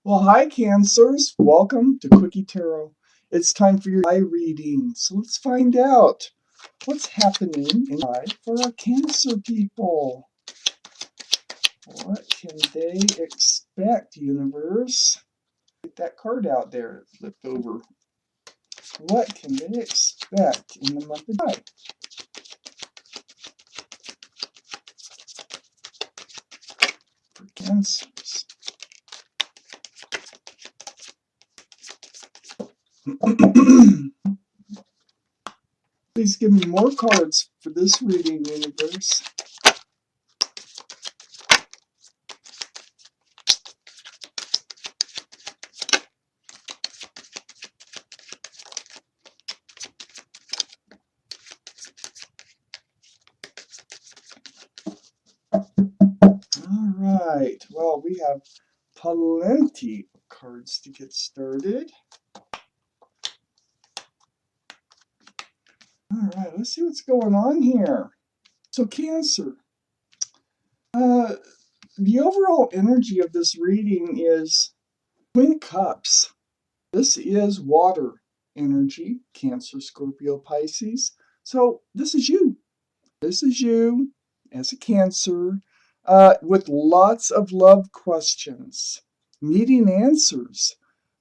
Well, hi, Cancers. Welcome to Quickie Tarot. It's time for your eye reading. So let's find out what's happening inside for our Cancer people. What can they expect, universe? Get that card out there, flipped over. What can they expect in the month of July for Cancers? Please give me more cards for this reading, universe. All right. Well, we have plenty of cards to get started. All right, let's see what's going on here. So, Cancer. The overall energy of this reading is Twin Cups. This is water energy, Cancer, Scorpio, Pisces. So, this is you. This is you as a Cancer with lots of love questions, needing answers.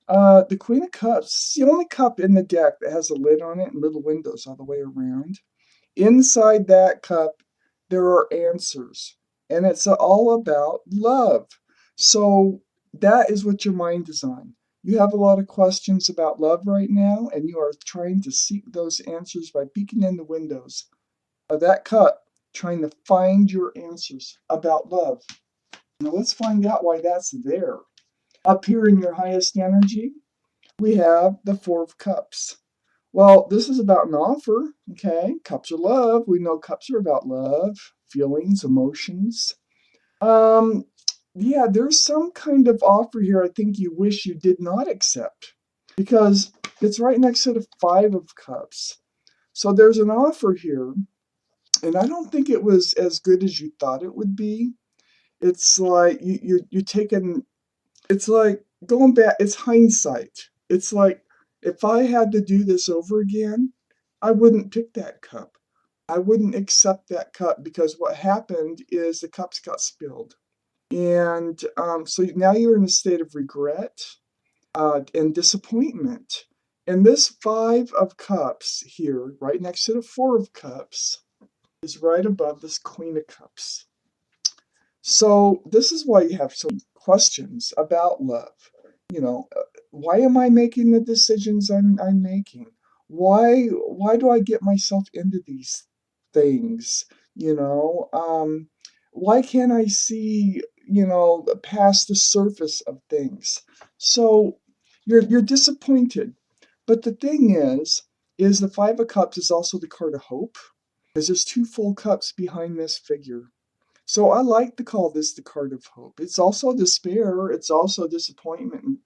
The Queen of Cups is the only cup in the deck that has a lid on it and little windows all the way around. Inside that cup, there are answers, and it's all about love. So that is what your mind is on. You have a lot of questions about love right now, and you are trying to seek those answers by peeking in the windows of that cup, trying to find your answers about love. Now let's find out why that's there. Up here in your highest energy, we have the Four of Cups. Well, this is about an offer, okay? Cups are love. We know cups are about love, feelings, emotions. Um, yeah, there's some kind of offer here I think you wish you did not accept because it's right next to the Five of Cups. So there's an offer here, and I don't think it was as good as you thought it would be. It's like you taking it's like going back, it's hindsight. It's like if I had to do this over again, I wouldn't pick that cup. I wouldn't accept that cup because what happened is the cups got spilled. And so now you're in a state of regret and disappointment. And this Five of Cups here, right next to the Four of Cups, is right above this Queen of Cups. So this is why you have so many questions about love. You know, why am I making the decisions I'm making? Why do I get myself into these things? You know, why can't I see, past the surface of things? So you're disappointed. But the thing is the Five of Cups is also the card of hope, because there's two full cups behind this figure. So I like to call this the card of hope. It's also despair, it's also disappointment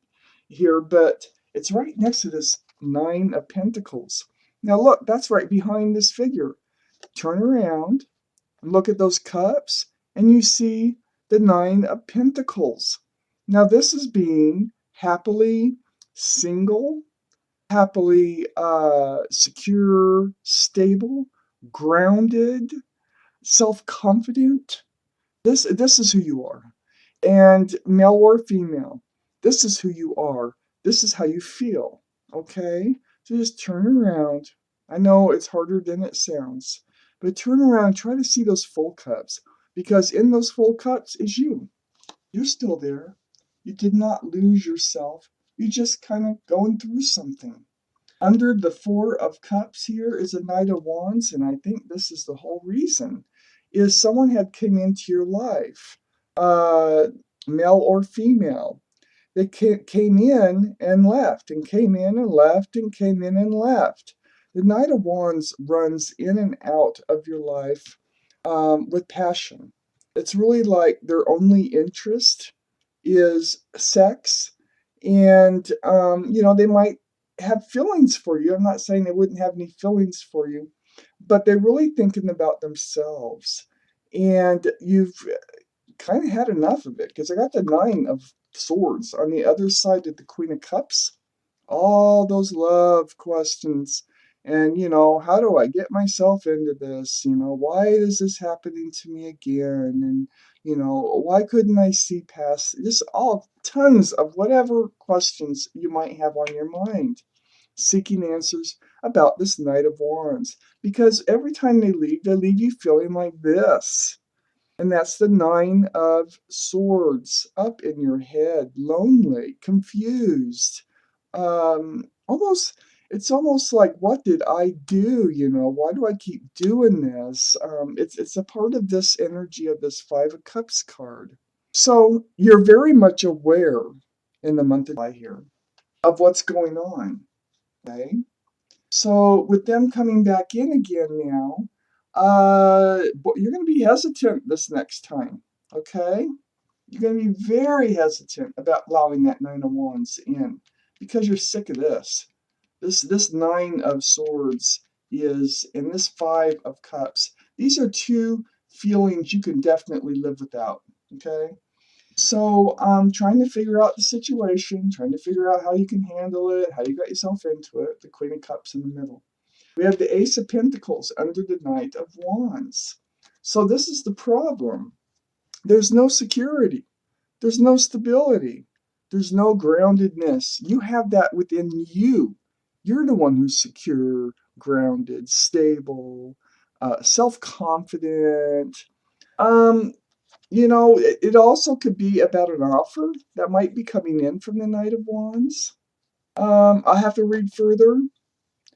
here, but it's right next to this Nine of Pentacles. Now look, that's right behind this figure. Turn around and look at those cups, and you see the Nine of Pentacles. Now this is being happily single, happily secure, stable, grounded, self-confident. This is who you are. And male or female, this is who you are. This is how you feel. Okay? So just turn around. I know it's harder than it sounds, but turn around, try to see those full cups. Because in those full cups is you. You're still there. You did not lose yourself. You're just kind of going through something. Under the Four of Cups here is a Knight of Wands, and I think this is the whole reason, is someone had come into your life, uh, male or female. They came in and left, and came in and left, and came in and left. The Knight of Wands runs in and out of your life with passion. It's really like their only interest is sex, and they might have feelings for you. I'm not saying they wouldn't have any feelings for you, but they're really thinking about themselves. And you've kind of had enough of it because I got the Nine of Swords. On the other side of the Queen of Cups, all those love questions. And, how do I get myself into this? Why is this happening to me again? And, why couldn't I see past just all tons of whatever questions you might have on your mind, seeking answers about this Knight of Wands. Because every time they leave you feeling like this. And that's the Nine of Swords, up in your head, lonely, confused. It's almost like, what did I do? Why do I keep doing this? It's a part of this energy of this Five of Cups card. So you're very much aware in the month of July here of what's going on. Okay. So with them coming back in again now, you're going to be hesitant this next time, okay? You're going to be very hesitant about allowing that Nine of Wands in because you're sick of this. This Nine of Swords is, and this Five of Cups, these are two feelings you can definitely live without, okay? So trying to figure out the situation, trying to figure out how you can handle it, how you got yourself into it, the Queen of Cups in the middle. We have the Ace of Pentacles under the Knight of Wands. So this is the problem. There's no security. There's no stability. There's no groundedness. You have that within you. You're the one who's secure, grounded, stable, self-confident. It also could be about an offer that might be coming in from the Knight of Wands. I have to read further.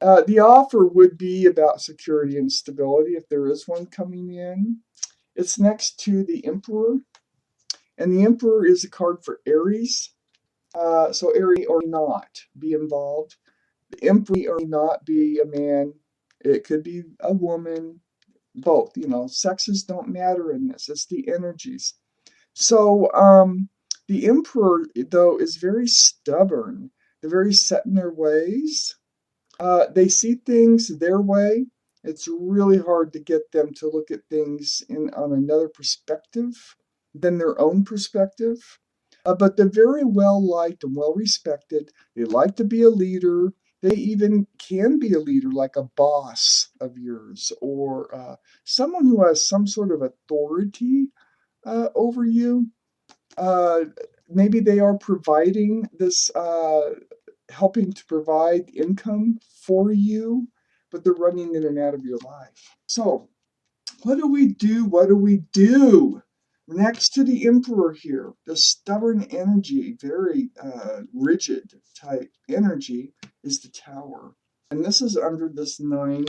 The offer would be about security and stability if there is one coming in. It's next to the Emperor, and the Emperor is a card for Aries. So Aries or not be involved. The Emperor or not be a man. It could be a woman. Both. Sexes don't matter in this. It's the energies. So the Emperor, though, is very stubborn. They're very set in their ways. They see things their way. It's really hard to get them to look at things on another perspective than their own perspective. But they're very well liked and well respected. They like to be a leader. They even can be a leader, like a boss of yours, or someone who has some sort of authority over you. Maybe they are providing this, helping to provide income for you, but they're running in and out of your life. So, what do we do? What do we do? Next to the Emperor here, the stubborn energy, very rigid type energy, is the Tower. And this is under this Nine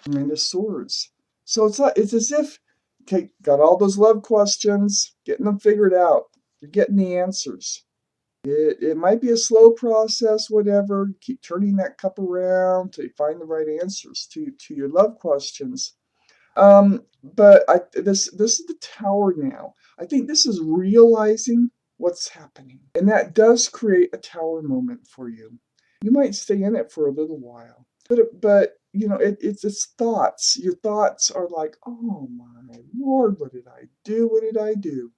of Swords. So it's as if, okay, got all those love questions, getting them figured out. You're getting the answers. It might be a slow process, whatever. Keep turning that cup around till you find the right answers to your love questions. But this is the Tower now. I think this is realizing what's happening, and that does create a Tower moment for you. You might stay in it for a little while, but it's thoughts. Your thoughts are like, oh my Lord, what did I do? What did I do?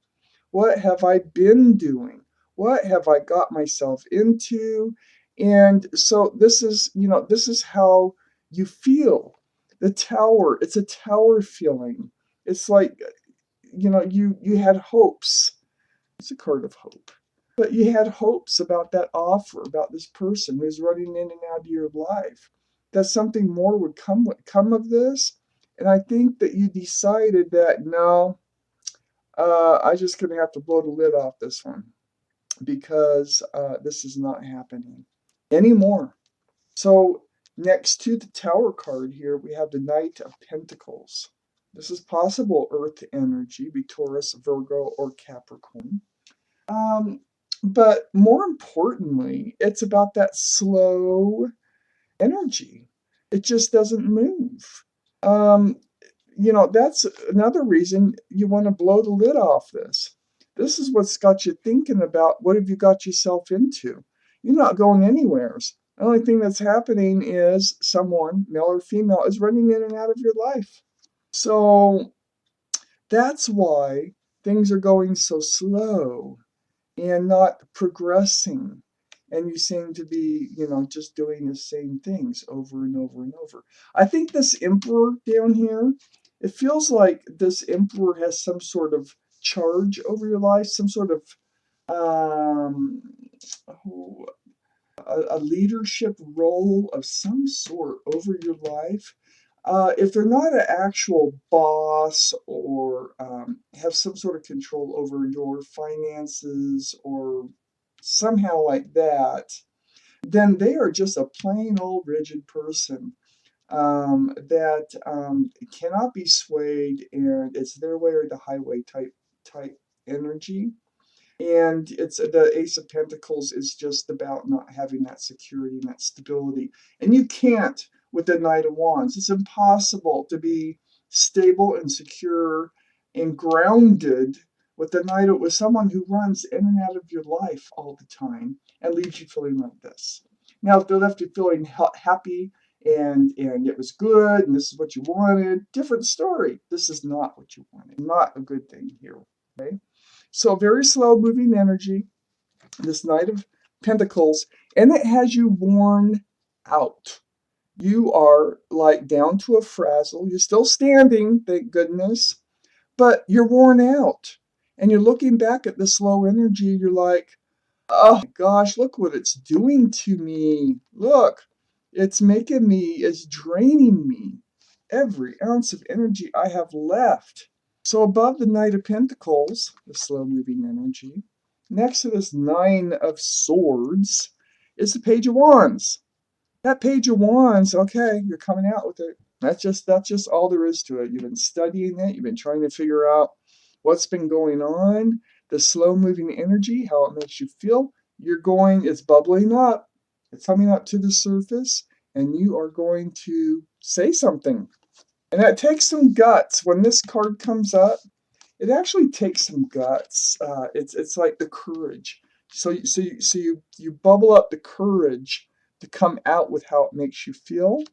What have I been doing? What have I got myself into? And so this is how you feel. The Tower, it's a Tower feeling. It's like, you had hopes. It's a card of hope. But you had hopes about that offer, about this person who's running in and out of your life, that something more would come of this. And I think that you decided that, no, I'm just going to have to blow the lid off this one because this is not happening anymore. So next to the Tower card here, we have the Knight of Pentacles. This is possible Earth energy, be Taurus, Virgo, or Capricorn. But more importantly, it's about that slow energy. It just doesn't move. That's another reason you want to blow the lid off this. This is what's got you thinking about what have you got yourself into. You're not going anywhere. The only thing that's happening is someone, male or female, is running in and out of your life. So that's why things are going so slow. and not progressing. And you seem to be, just doing the same things over and over and over. I think this emperor down here, it feels like this emperor has some sort of charge over your life, some sort of um, oh, a leadership role of some sort over your life. If they're not an actual boss or have some sort of control over your finances or somehow like that, then they are just a plain old rigid person that cannot be swayed, and it's their way or the highway type energy. And it's the Ace of Pentacles is just about not having that security and that stability. And you can't with the Knight of Wands. It's impossible to be stable and secure and grounded with with someone who runs in and out of your life all the time and leaves you feeling like this. Now, if they left you feeling happy and it was good and this is what you wanted, different story. This is not what you wanted. Not a good thing here. Okay. So very slow moving energy, this Knight of Pentacles, and it has you worn out. You are like down to a frazzle. You're still standing, thank goodness, but you're worn out. And you're looking back at this low energy, you're like, oh my gosh, look what it's doing to me. Look, it's draining me. Every ounce of energy I have left. So above the Knight of Pentacles, the slow-moving energy, next to this Nine of Swords, is the Page of Wands. That Page of Wands, okay, you're coming out with it. That's just all there is to it. You've been studying it. You've been trying to figure out what's been going on, the slow-moving energy, how it makes you feel. It's bubbling up. It's coming up to the surface, and you are going to say something. And that takes some guts. When this card comes up, it actually takes some guts. It's like the courage. So you bubble up the courage to come out with how it makes you feel.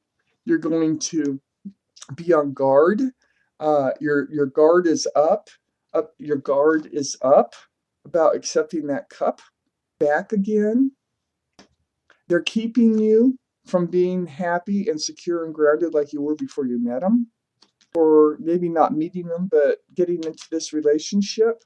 You're going to be on guard. Your guard is up. Your guard is up about accepting that cup back again. They're keeping you from being happy and secure and grounded like you were before you met them, or maybe not meeting them, but getting into this relationship.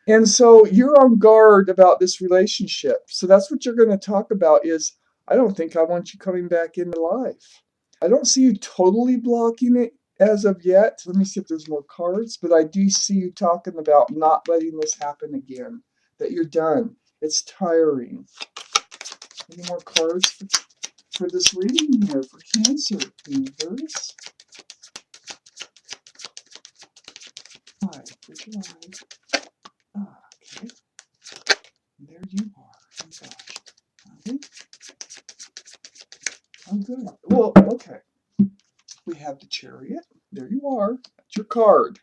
And so you're on guard about this relationship. So that's what you're going to talk about is, I don't think I want you coming back into life. I don't see you totally blocking it as of yet. Let me see if there's more cards, but I do see you talking about not letting this happen again, that you're done. It's tiring. Any more cards for this reading here for Cancer, universe? Okay. There you are. Oh gosh. Okay. Oh good. Well, okay. We have the Chariot. There you are. That's your card.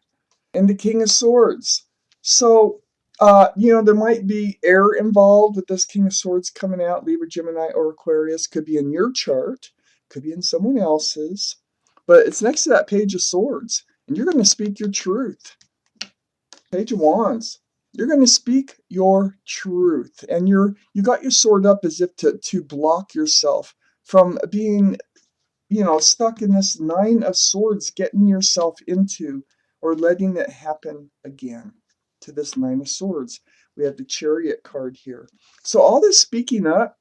And the King of Swords. So, there might be air involved with this King of Swords coming out. Libra, Gemini, or Aquarius. Could be in your chart. Could be in someone else's. But it's next to that Page of Swords. And you're going to speak your truth. Page of Wands. You're going to speak your truth. And you got your sword up as if to block yourself from being, stuck in this Nine of Swords, getting yourself into or letting it happen again. To this Nine of Swords, we have the Chariot card here. So all this speaking up,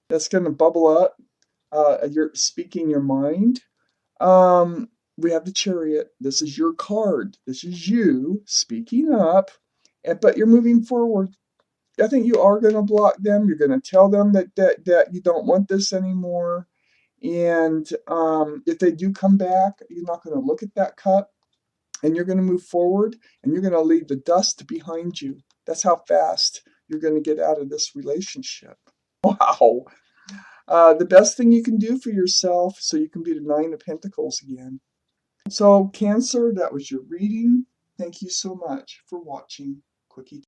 that's going to bubble up. You're speaking your mind. We have the Chariot. This is your card. This is you speaking up, but you're moving forward. I think you are going to block them. You're going to tell them that you don't want this anymore. And if they do come back, you're not going to look at that cup, and you're going to move forward, and you're going to leave the dust behind you. That's how fast you're going to get out of this relationship. Wow. The best thing you can do for yourself so you can be the Nine of Pentacles again. So, Cancer, that was your reading. Thank you so much for watching Quickie.